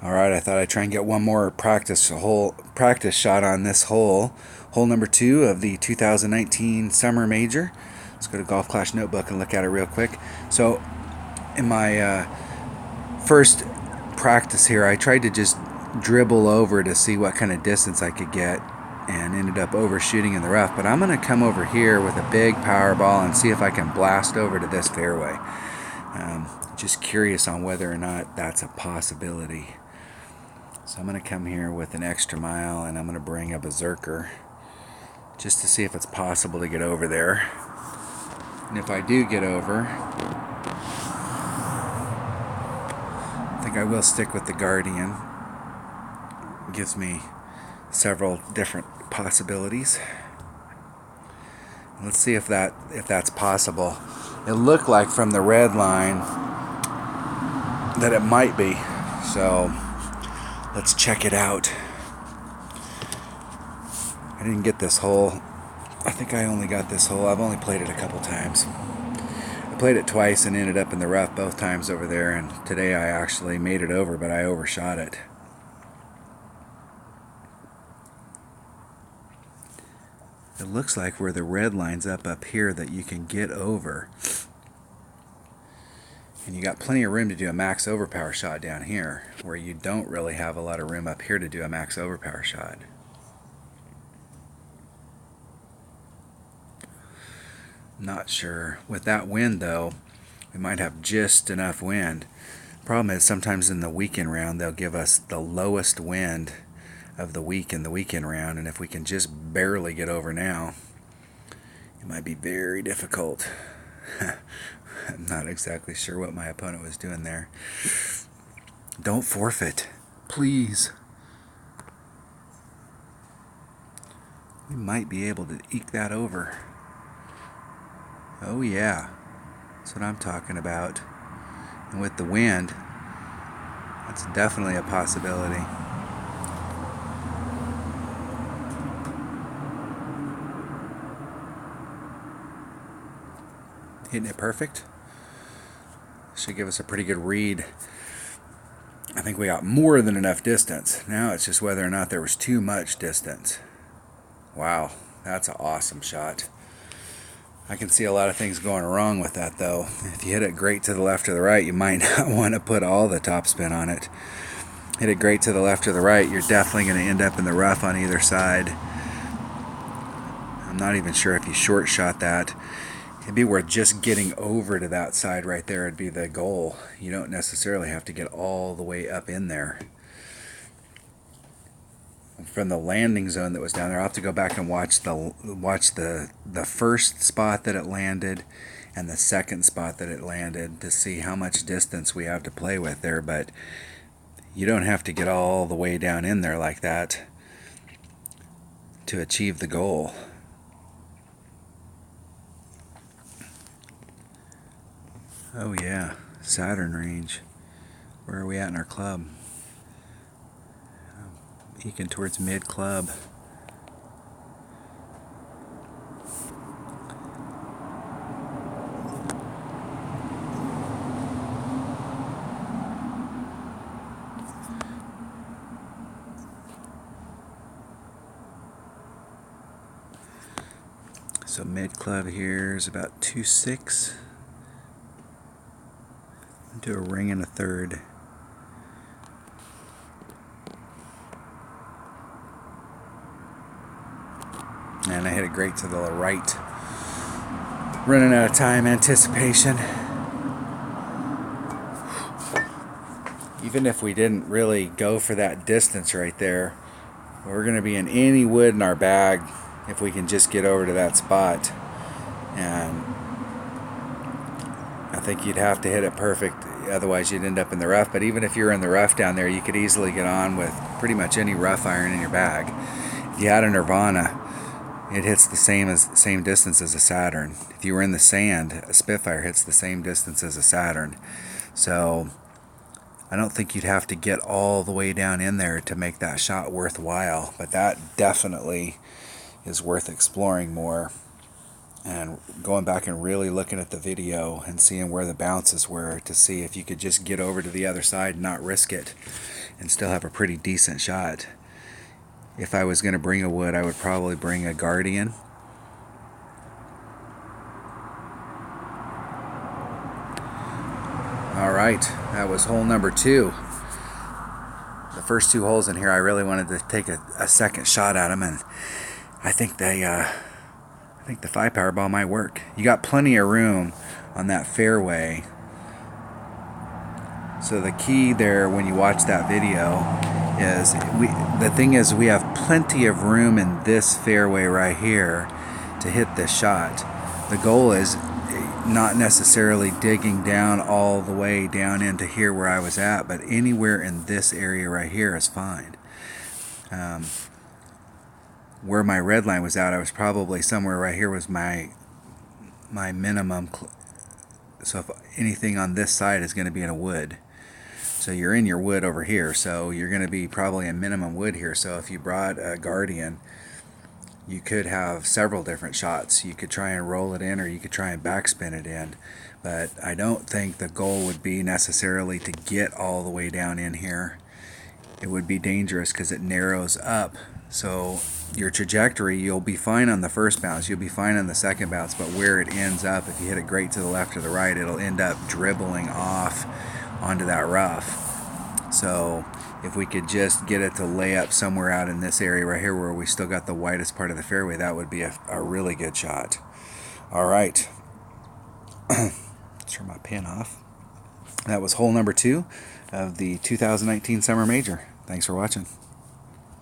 Alright, I thought I'd try and get one more practice shot on this hole. Hole number 2 of the 2019 Summer Major. Let's go to Golf Clash Notebook and look at it real quick. So, in my first practice here, I tried to just dribble over to see what kind of distance I could get and ended up overshooting in the rough. But I'm going to come over here with a big power ball and see if I can blast over to this fairway. Just curious on whether or not that's a possibility. So I'm going to come here with an extra mile and I'm going to bring a berserker just to see if it's possible to get over there. And if I do get over, I think I will stick with the Guardian. It gives me several different possibilities. Let's see if that's possible. It looked like from the red line that it might be. So let's check it out. I didn't get this hole. I think I only got this hole. I've only played it a couple times. I played it twice and ended up in the rough both times over there, and today I actually made it over, but I overshot it. It looks like where the red line's up here that you can get over. And you got plenty of room to do a max overpower shot down here, where you don't really have a lot of room up here to do a max overpower shot. Not sure. With that wind though, we might have just enough wind. Problem is sometimes in the weekend round they'll give us the lowest wind of the week in the weekend round, and if we can just barely get over now, it might be very difficult. I'm not exactly sure what my opponent was doing there. Don't forfeit, please. We might be able to eke that over. Oh yeah, that's what I'm talking about. And with the wind, that's definitely a possibility. Hitting it perfect. Should give us a pretty good read. I think we got more than enough distance. Now it's just whether or not there was too much distance. Wow, that's an awesome shot. I can see a lot of things going wrong with that though. If you hit it great to the left or the right, you might not want to put all the topspin on it. Hit it great to the left or the right, you're definitely going to end up in the rough on either side. I'm not even sure if you short shot that. It'd be worth just getting over to that side right there. It'd be the goal. You don't necessarily have to get all the way up in there. From the landing zone that was down there, I'll have to go back and watch the first spot that it landed and the second spot that it landed to see how much distance we have to play with there. But you don't have to get all the way down in there like that to achieve the goal. Oh yeah, Saturn range. Where are we at in our club? Eking towards mid club. So mid club here is about 2.6. Do a ring and a third. And I hit it great to the right. Running out of time, anticipation. Even if we didn't really go for that distance right there, we're going to be in any wood in our bag if we can just get over to that spot. And I think you'd have to hit it perfect, otherwise you'd end up in the rough. But even if you're in the rough down there, you could easily get on with pretty much any rough iron in your bag. If you had a Nirvana, it hits the same distance as a Saturn. If you were in the sand, a Spitfire hits the same distance as a Saturn. So I don't think you'd have to get all the way down in there to make that shot worthwhile, but that definitely is worth exploring more. And going back and really looking at the video and seeing where the bounces were to see if you could just get over to the other side and not risk it. and still have a pretty decent shot. If I was going to bring a wood, I would probably bring a Guardian. Alright, that was hole number 2. The first 2 holes in here, I really wanted to take a second shot at them, and I think the 5-power ball might work. You got plenty of room on that fairway. So the key there when you watch that video is the thing is we have plenty of room in this fairway right here to hit this shot. The goal is not necessarily digging down all the way down into here where I was at, but anywhere in this area right here is fine. Where my red line was out, I was probably somewhere right here was my minimum. So if anything on this side is going to be in a wood. So you're in your wood over here, so you're going to be probably a minimum wood here. So if you brought a Guardian, you could have several different shots. You could try and roll it in, or you could try and backspin it in. But I don't think the goal would be necessarily to get all the way down in here. It would be dangerous because it narrows up. So your trajectory, you'll be fine on the first bounce, you'll be fine on the second bounce, but where it ends up, if you hit it great to the left or the right, it'll end up dribbling off onto that rough. So if we could just get it to lay up somewhere out in this area right here where we still got the widest part of the fairway, that would be a really good shot. All right. Turn my pin off. That was hole number 2 of the 2019 Summer Major. Thanks for watching.